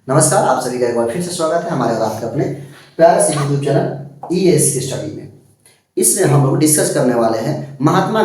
नमस्कार, आप सभी का एक बार फिर से स्वागत है हमारे और आपके अपने प्यारे से यूट्यूब चैनल ईएएस की स्टडी में। इसमें हम लोग डिस्कस करने वाले हैं महात्मा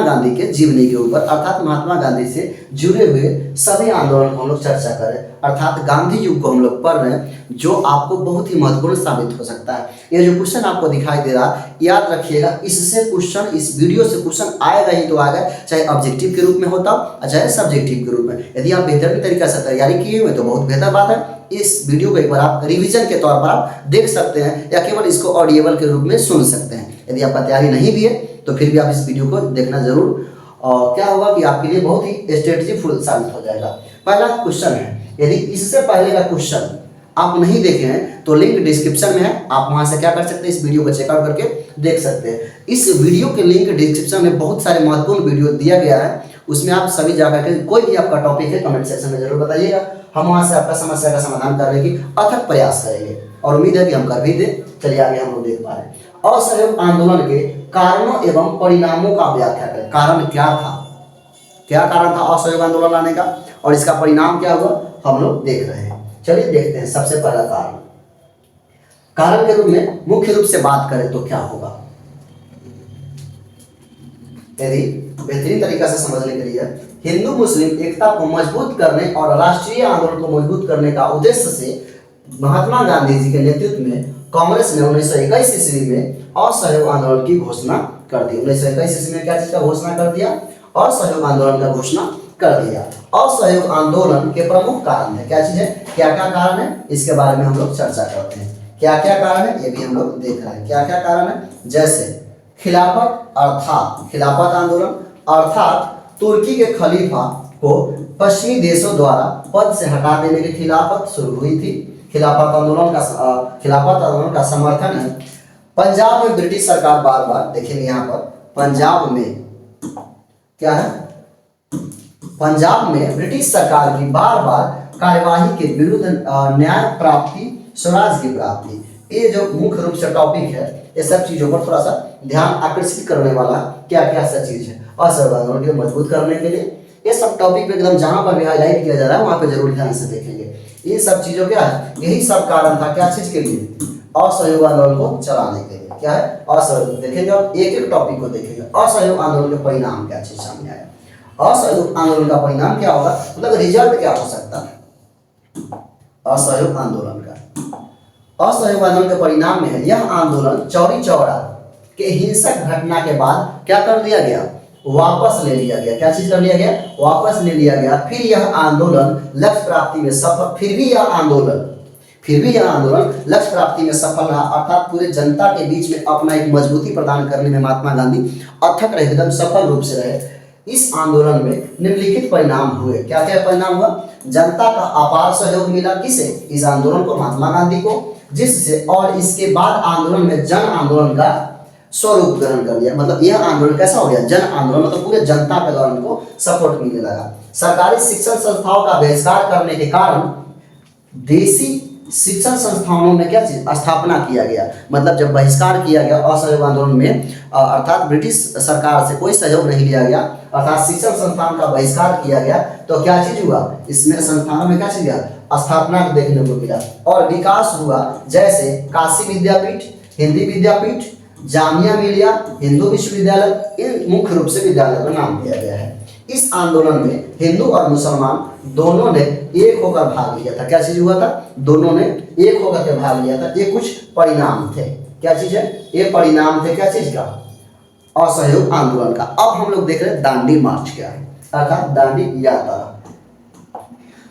गांधी के जीवनी के ऊपर, अर्थात महात्मा गांधी से जुड़े हुए सभी आंदोलन को हम लोग चर्चा करें, अर्थात गांधी युग को हम लोग पढ़ रहे हैं, जो आपको बहुत ही महत्वपूर्ण साबित हो सकता है। ये जो क्वेश्चन आपको दिखाई दे रहा है, याद रखिएगा, इससे क्वेश्चन, इस वीडियो से क्वेश्चन आएगा ही तो आएगा, चाहे ऑब्जेक्टिव के रूप में होता हो चाहे सब्जेक्टिव के रूप में। यदि आप बेहतरीन तरीके से तैयारी किए हुए तो बहुत बेहतर बात है। इस वीडियो को एक बार आप रिवीजन के तौर पर आप देख सकते हैं या केवल इसको ऑडिएबल के रूप में सुन सकते हैं। यदि आपका तैयारी नहीं भी है तो फिर भी आप इस वीडियो को देखना जरूर, और क्या होगा कि आपके लिए बहुत ही स्ट्रेटजी फुल साबित हो जाएगा। पहला क्वेश्चन है, यदि इससे पहले का क्वेश्चन आप नहीं देखे हैं तो लिंक डिस्क्रिप्शन में है, आप वहां से क्या कर सकते हैं, इस वीडियो को चेकआउट करके देख सकते हैं। इस वीडियो के लिंक डिस्क्रिप्शन में बहुत सारे महत्वपूर्ण वीडियो दिया गया है, उसमें आप सभी जाकर के कोई भी आपका टॉपिक है कमेंट सेक्शन में जरूर बताइएगा, हम वहां से आपका समस्या का समाधान करने की अथक प्रयास करेंगे और उम्मीद है कि हम कर भी दें। चलिए आगे हम लोग देख पा रहे हैं। असहयोग आंदोलन के कारणों एवं परिणामों का व्याख्या करें। कारण क्या था, क्या कारण था असहयोग आंदोलन लाने का और इसका परिणाम क्या हुआ, हम लोग देख रहे हैं। चलिए देखते हैं। सबसे पहला कारण के रूप में मुख्य रूप से बात करें तो क्या होगा, यदि बेहतरीन तरीका से समझने के लिए हिंदू मुस्लिम एकता को मजबूत करने और राष्ट्रीय आंदोलन को मजबूत करने का उद्देश्य से महात्मा गांधी जी के नेतृत्व में कांग्रेस ने 1921 ईस्वी में असहयोग आंदोलन की घोषणा कर दी। 1921 ईस्वी में क्या चीज का घोषणा कर दिया, असहयोग आंदोलन का घोषणा कर दिया। असहयोग आंदोलन के प्रमुख कारण है, क्या चीज है, क्या क्या कारण है, इसके बारे में हम लोग चर्चा करते हैं। क्या क्या कारण है ये भी हम लोग देख रहे हैं, क्या क्या कारण है। जैसे खिलाफत आंदोलन, अर्थात तुर्की के खलीफा को पश्चिमी देशों द्वारा पद से हटा देने की खिलाफत शुरू हुई थी। खिलाफत आंदोलन का समर्थन है। पंजाब में ब्रिटिश सरकार बार बार, देखेंगे यहाँ पर पंजाब में क्या है, पंजाब में ब्रिटिश सरकार की बार बार कार्यवाही के विरुद्ध न्याय प्राप्ति, स्वराज की प्राप्ति, ये जो मुख्य रूप से टॉपिक है, ये सब चीजों पर थोड़ा सा ध्यान आकर्षित करने वाला क्या क्या सा चीज है। असहयोग आंदोलन को मजबूत करने के लिए ये सब टॉपिक पे एकदम जहां पर भी हाईलाइट किया जा रहा है वहां पे जरूर ध्यान से देखेंगे। ये सब चीजों क्या है, यही सब कारण था क्या चीज के लिए, असहयोग आंदोलन को चलाने के लिए। क्या है असहयोग, देखेंगे और एक एक टॉपिक को देखेंगे। असहयोग आंदोलन के परिणाम क्या चीज सामने आया, असहयोग आंदोलन का परिणाम क्या होगा, मतलब रिजल्ट क्या हो सकता है असहयोग आंदोलन का। असहयोग आंदोलन के परिणाम में है, यह आंदोलन चौरी चौरा के हिंसक घटना के बाद क्या कर दिया गया, वापस ले लिया गया। क्या चीज कर लिया गया, वापस ले लिया गया। फिर यह आंदोलन लक्ष्य प्राप्ति में सफल, फिर भी यह आंदोलन लक्ष्य प्राप्ति में सफल रहा, अर्थात पूरे जनता के बीच में अपना एक मजबूती प्रदान करने में महात्मा गांधी अथक रहे, एकदम सफल रूप से रहे। इस आंदोलन में निम्नलिखित परिणाम हुए। क्या क्या परिणाम हुआ, जनता का अपार सहयोग मिला, किसे, इस आंदोलन को, महात्मा गांधी को, जिससे और इसके बाद आंदोलन में जन आंदोलन का स्वरूप ग्रहण कर लिया। मतलब यह आंदोलन कैसा हो गया, जन आंदोलन, मतलब पूरे जनता के द्वारा उनको सपोर्ट मिलने लगा। सरकारी शिक्षण संस्थाओं का बहिष्कार करने के कारण देसी शिक्षण संस्थानों में क्या चीज स्थापना किया गया। मतलब जब बहिष्कार किया गया असहयोग आंदोलन में, अर्थात ब्रिटिश सरकार से कोई सहयोग नहीं लिया गया, अर्थात शिक्षण संस्थान का बहिष्कार किया गया, तो क्या चीज हुआ, इसमें संस्थानों में क्या चीज हुआ, स्थापना देखने को मिला और विकास हुआ। जैसे काशी विद्यापीठ, हिंदी विद्यापीठ, जामिया मिलिया, हिंदू विश्वविद्यालय, इन मुख्य रूप से विद्यालय का नाम दिया गया है। इस आंदोलन में हिंदू और मुसलमान दोनों ने एक होकर भाग लिया था। क्या चीज हुआ था, दोनों ने एक होकर के भाग लिया था। ये कुछ परिणाम थे, क्या चीज है, ये परिणाम थे क्या चीज का, असहयोग आंदोलन का। अब हम लोग देख रहे हैं दांडी मार्च क्या है, अर्थात दांडी यात्रा।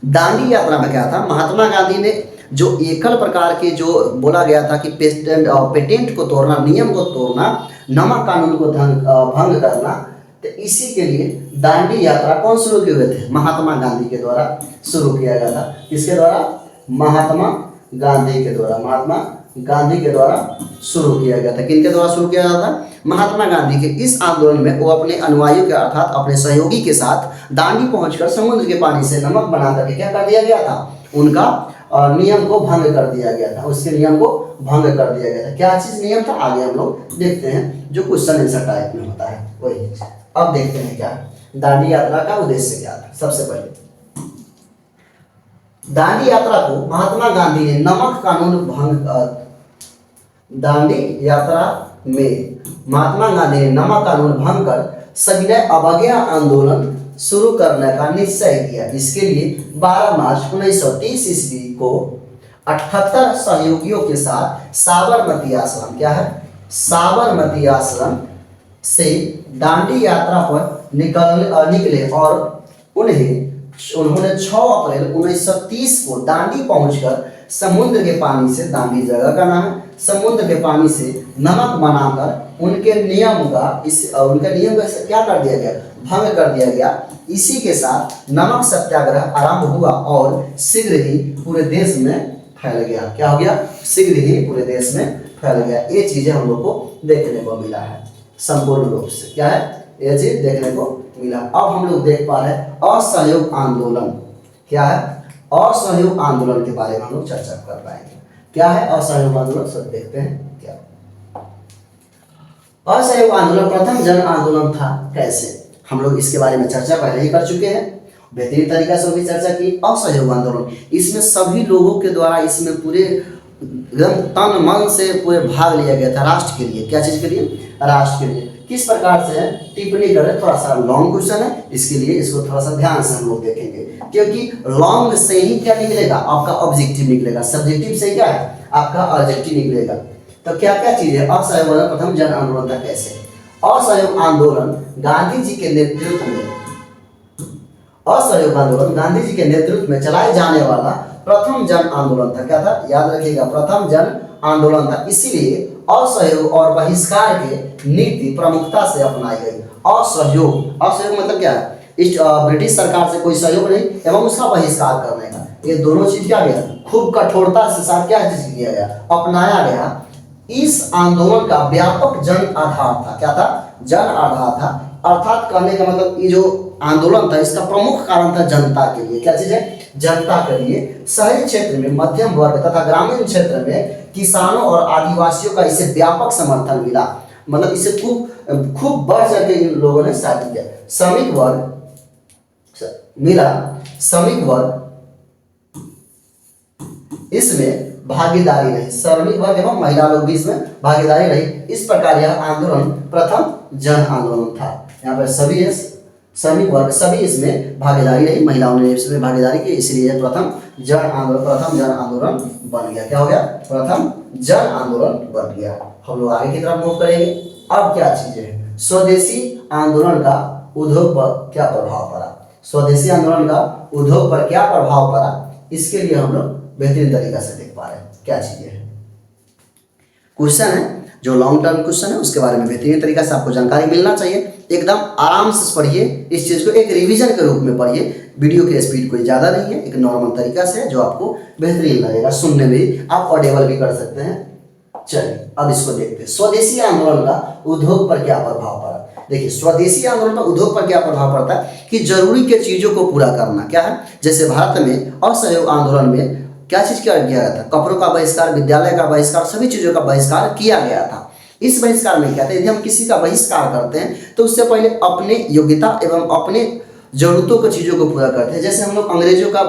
दांडी यात्रा में क्या था, महात्मा गांधी ने जो एकल प्रकार के, जो बोला गया था कि पेटेंट को तोड़ना, नियम को तोड़ना, नमक कानून को भंग करना, तो इसी के लिए दांडी यात्रा कौन शुरू किए हुए थे, महात्मा गांधी के द्वारा शुरू किया गया था। किसके द्वारा, महात्मा गांधी के द्वारा, महात्मा गांधी के द्वारा शुरू किया गया था। किनके द्वारा शुरू किया गया था, महात्मा गांधी के। इस आंदोलन में वो अपने अनुयायियों के, अर्थात अपने सहयोगी के साथ दांडी पहुंचकर समुद्र के पानी से नमक बना करके क्या कर दिया गया था, उनका नियम को भंग कर दिया गया था, उसके नियम को भंग कर दिया गया था। क्या चीज नियम था, आगे हम लोग देखते हैं, जो क्वेश्चन आंसर टाइप में होता है वही। अब देखते हैं क्या दांडी यात्रा का उद्देश्य क्या था। सबसे पहले दांडी यात्रा को महात्मा गांधी ने नमक कानून भंग दांडी यात्रा में महात्मा गांधी ने नमक कानून भंग कर सविनय अवज्ञा आंदोलन शुरू करने का निश्चय किया। इसके लिए 12 मार्च 1930 ईस्वी को 78 सहयोगियों के साथ साबरमती आश्रम, क्या है, साबरमती आश्रम से दांडी यात्रा पर निकले और उन्होंने 6 अप्रैल 1930 को दांडी पहुंचकर समुद्र के पानी से, दांडी जगह का नाम है, समुद्र के पानी से नमक बनाकर उनके नियम का क्या कर दिया गया, भंग कर दिया गया। इसी के साथ नमक सत्याग्रह आरंभ हुआ और शीघ्र ही पूरे देश में फैल गया। क्या हो गया? शीघ्र ही पूरे देश में फैल गया। ये चीजें हम लोग को देखने को मिला है संपूर्ण रूप से। क्या है? ये चीज देखने को मिला। अब हम लोग देख पा रहे हैं असहयोग आंदोलन। क्या है? असहयोग आंदोलन के बारे में हम लोग चर्चा कर पाएंगे। क्या है असहयोग आंदोलन? सब देखते हैं। क्या असहयोग आंदोलन प्रथम जन आंदोलन था, कैसे? हम लोग इसके बारे में चर्चा पहले ही कर चुके हैं, बेहतरीन तरीका से भी चर्चा की। असहयोग आंदोलन, इसमें सभी लोगों के द्वारा इसमें पूरे एकदम तन मन से पूरे भाग लिया गया था राष्ट्र के लिए। क्या चीज के लिए? राष्ट्र के लिए। किस प्रकार से है टिप्पणी करें, थोड़ा सा लॉन्ग क्वेश्चन है, इसके लिए इसको थोड़ा सा ध्यान से हम लोग देखेंगे, क्योंकि लॉन्ग से ही क्या निकलेगा? आपका ऑब्जेक्टिव निकलेगा। सब्जेक्टिव से क्या है? आपका ऑब्जेक्टिव निकलेगा। तो क्या क्या चीज है? असहयोग आंदोलन प्रथम जन आंदोलन था, कैसे? असहयोग आंदोलन गांधी जी के नेतृत्व में, असहयोग आंदोलन गांधी जी के नेतृत्व में चलाए जाने वाला प्रथम जन आंदोलन था। क्या था? याद रखिएगा, प्रथम जन आंदोलन था। इसीलिए असहयोग और बहिष्कार के नीति प्रमुखता से अपनाई गई। असहयोग, असहयोग मतलब क्या है? ब्रिटिश सरकार से कोई सहयोग नहीं एवं उसका बहिष्कार करने का, ये दोनों चीज क्या गया? खूब कठोरता से साथ क्या चीज किया गया? अपनाया गया। इस आंदोलन का व्यापक जन आधार था। क्या था? जन आधार था। अर्थात कहने का मतलब ये जो आंदोलन था इसका प्रमुख कारण था जनता के लिए। क्या चीज है? जनता के लिए। शहरी क्षेत्र में मध्यम वर्ग तथा ग्रामीण क्षेत्र में किसानों और आदिवासियों का इसे व्यापक समर्थन मिला। मतलब इसे खूब बढ़ चढ़ के इन लोगों ने साथ दिया। श्रमिक वर्ग मिला, श्रमिक वर्ग इसमें भागीदारी रही, श्रमिक वर्ग एवं महिला लोग भी इसमें भागीदारी रही। इस प्रकार यह आंदोलन प्रथम जन आंदोलन था। यहाँ पर सभी श्रमिक वर्ग सभी इसमें भागीदारी रही, महिलाओं ने इसमें भागीदारी की, इसलिए प्रथम जन आंदोलन बन गया। क्या हो गया? प्रथम जन आंदोलन बन गया। हम लोग आगे की तरफ मूव करेंगे। अब क्या चीजें हैं? स्वदेशी आंदोलन का उद्योग पर क्या प्रभाव पड़ा? स्वदेशी आंदोलन का उद्योग पर क्या प्रभाव पड़ा? इसके लिए हम लोग बेहतरीन तरीका से देख पा रहे हैं। क्या चीजें हैं? क्वेश्चन है जो लॉन्ग टर्म क्वेश्चन है, उसके बारे में बेहतरीन तरीका से आपको जानकारी मिलना चाहिए। एकदम आराम से पढ़िए, इस चीज को एक रिवीजन के रूप में पढ़िए। वीडियो की स्पीड कोई ज्यादा नहीं है, एक नॉर्मल तरीका से जो आपको बेहतरीन लगेगा, सुनने में आप ऑडिबल भी कर सकते हैं। चलिए अब इसको देखते हैं। स्वदेशी आंदोलन का उद्योग पर क्या प्रभाव पड़ा? देखिए, स्वदेशी आंदोलन का उद्योग पर क्या प्रभाव पड़ता है कि जरूरी के चीजों को पूरा करना। क्या है? जैसे भारत में असहयोग आंदोलन में क्या चीज किया गया था? कपड़ों का बहिष्कार, विद्यालय का बहिष्कार, सभी चीजों का बहिष्कार किया गया था। इस बहिष्कार में क्या था? यदि हम किसी का बहिष्कार करते हैं तो उससे पहले अपने योग्यता एवं अपने जरूरतों की चीजों को पूरा करते हैं। जैसे हम लोग अंग्रेजों का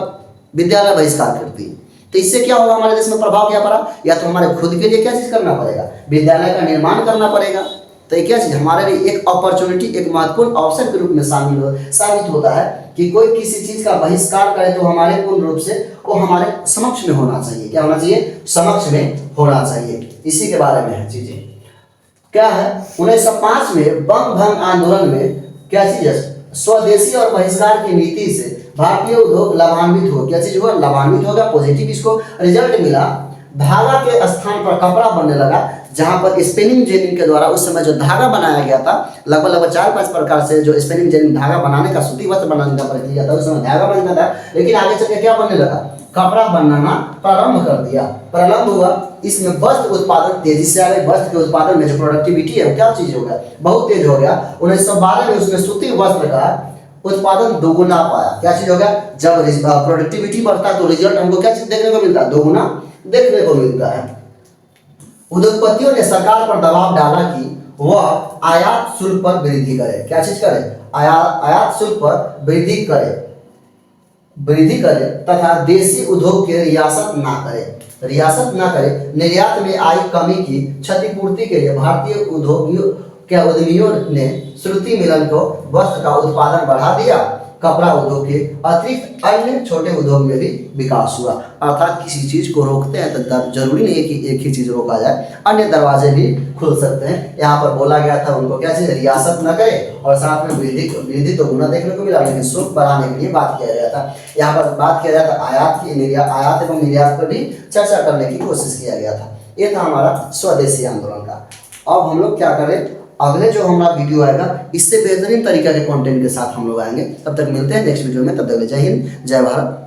विद्यालय बहिष्कार करते हैं, तो इससे क्या होगा? हमारे देश में प्रभाव क्या पड़ा? या तो हमारे खुद के लिए क्या चीज करना पड़ेगा? विद्यालय का निर्माण करना पड़ेगा। तो ये क्या चीज हमारे लिए एक अपॉर्चुनिटी, एक महत्वपूर्ण अवसर के रूप में साबित होता है कि कोई किसी चीज का बहिष्कार करे तो हमारे पूर्ण रूप से वो हमारे समक्ष में होना चाहिए। क्या होना चाहिए? समक्ष में होना चाहिए। इसी के बारे में है चीजें। क्या है? 1905 में बंग भंग आंदोलन में क्या चीज है? स्वदेशी और बहिष्कार की नीति से भारतीय उद्योग लाभान्वित हो। क्या चीज हुआ? लाभान्वित हो गया। पॉजिटिव इसको रिजल्ट मिला। धागा के स्थान पर कपड़ा बनने लगा, जहां पर स्पिनिंग जेनिंग के द्वारा उस समय जो धागा बनाया गया था, लगभग 4-5 प्रकार से जो स्पिनिंग जेनिंग धागा बनाने का, सूती वस्त्र बनाने का प्रक्रिया था, उस समय धागा बनता था। लेकिन आगे चल के क्या बनने लगा? कपड़ा बनाना प्रारंभ कर दिया, प्रारंभ हुआ। इसमें वस्त्र उत्पादन तेजी से आ गए। वस्त्र के उत्पादन में जो प्रोडक्टिविटी है क्या चीज हो गया? बहुत तेज हो गया। 1912 में उसमें सूती वस्त्र का उत्पादन दोगुना पाया। क्या चीज हो गया? जब प्रोडक्टिविटी बढ़ता है तो रिजल्ट हमको क्या चीज देखने को मिलता है? दोगुना देखने को मिलता है। उद्योगपतियों ने सरकार पर दबाव डाला कि वह आयात शुल्क पर वृद्धि करे। क्या चीज करे? आयात शुल्क पर वृद्धि करे। वृद्धि करे तथा देशी उद्योग की रियासत ना करे, निर्यात में आई कमी की क्षतिपूर्ति के लिए भारतीय उद्यमियों ने श्रुति मिलन को वस्त्र का उत्पादन बढ़ा दिया। कपड़ा उद्योग के अतिरिक्त अन्य छोटे उद्योग में भी विकास हुआ। अर्थात किसी चीज को रोकते हैं तो जरूरी नहीं है कि एक ही चीज रोका जाए, अन्य दरवाजे भी खुल सकते हैं। यहाँ पर बोला गया था उनको क्या चीज, रियासत न करे, और साथ में वृद्धि तो गुना देखने को मिला, लेकिन शुल्क बढ़ाने के लिए बात किया गया था। यहाँ पर बात किया गया था आयात एवं निर्यात पर भी चर्चा करने की कोशिश किया गया था। ये था हमारा स्वदेशी आंदोलन का। अब हम लोग क्या करें, अगले जो हमारा वीडियो आएगा इससे बेहतरीन तरीका के कंटेंट के साथ हम लोग आएंगे। तब तक मिलते हैं नेक्स्ट वीडियो में। तब तक जय हिंद, जय भारत।